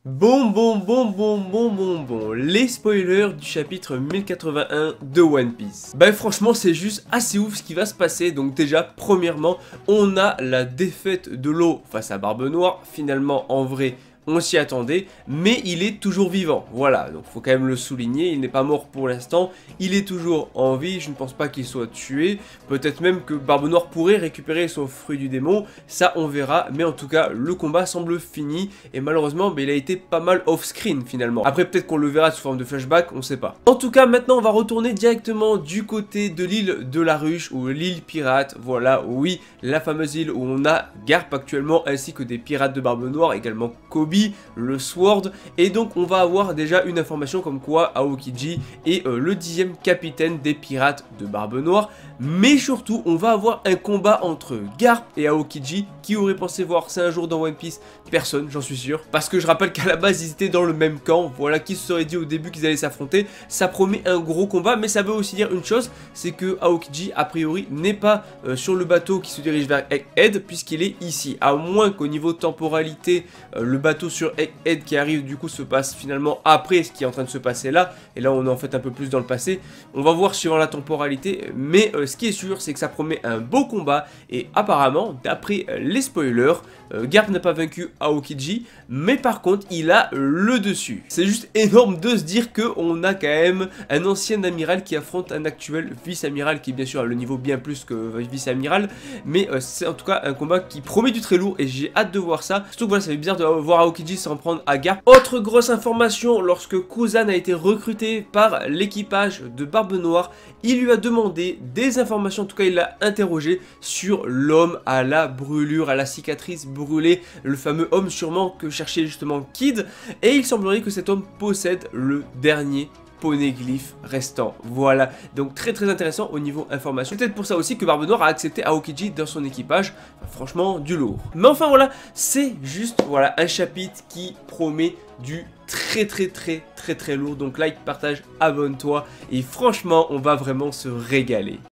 Bon, les spoilers du chapitre 1081 de One Piece. Bah franchement c'est juste assez ouf ce qui va se passer. Donc déjà premièrement on a la défaite de l'eau face à Barbe Noire. Finalement en vrai on s'y attendait, mais il est toujours vivant, voilà, donc faut quand même le souligner, il n'est pas mort pour l'instant, il est toujours en vie, je ne pense pas qu'il soit tué, peut-être même que Barbe Noire pourrait récupérer son fruit du démon, ça on verra, mais en tout cas, le combat semble fini, et malheureusement, il a été pas mal off-screen finalement. Après peut-être qu'on le verra sous forme de flashback, on sait pas. En tout cas, maintenant on va retourner directement du côté de l'île de la Ruche, ou l'île pirate, voilà, oui, la fameuse île où on a Garp actuellement, ainsi que des pirates de Barbe Noire, également Kobe, le Sword, et donc on va avoir déjà une information comme quoi Aokiji est le 10e capitaine des pirates de Barbe Noire, mais surtout on va avoir un combat entre Garp et Aokiji. Qui aurait pensé voir ça un jour dans One Piece? Personne, j'en suis sûr, parce que je rappelle qu'à la base ils étaient dans le même camp, voilà, qui se serait dit au début qu'ils allaient s'affronter. Ça promet un gros combat, mais ça veut aussi dire une chose, c'est que Aokiji a priori n'est pas sur le bateau qui se dirige vers Egghead, puisqu'il est ici, à moins qu'au niveau temporalité le bateau sur Egghead qui arrive du coup se passe finalement après ce qui est en train de se passer là, et là on est en fait un peu plus dans le passé, on va voir suivant la temporalité, mais ce qui est sûr c'est que ça promet un beau combat, et apparemment d'après les spoilers, Garp n'a pas vaincu Aokiji, mais par contre il a le dessus. C'est juste énorme de se dire que on a quand même un ancien amiral qui affronte un actuel vice-amiral qui bien sûr a le niveau bien plus que vice-amiral, mais c'est en tout cas un combat qui promet du très lourd et j'ai hâte de voir ça, surtout que voilà, ça fait bizarre de voir Aokiji s'en prendre à Garp. Autre grosse information, lorsque Kuzan a été recruté par l'équipage de Barbe Noire, il lui a demandé des informations, en tout cas il l'a interrogé sur l'homme à la brûlure, à la cicatrice brûlée, le fameux homme sûrement que cherchait justement Kid, et il semblerait que cet homme possède le dernier poneglyphe restant. Voilà, donc très intéressant au niveau information. Peut-être pour ça aussi que Barbe Noire a accepté Aokiji dans son équipage. Enfin, franchement, du lourd. Mais enfin voilà, c'est juste voilà un chapitre qui promet du très lourd. Donc like, partage, abonne-toi et franchement, on va vraiment se régaler.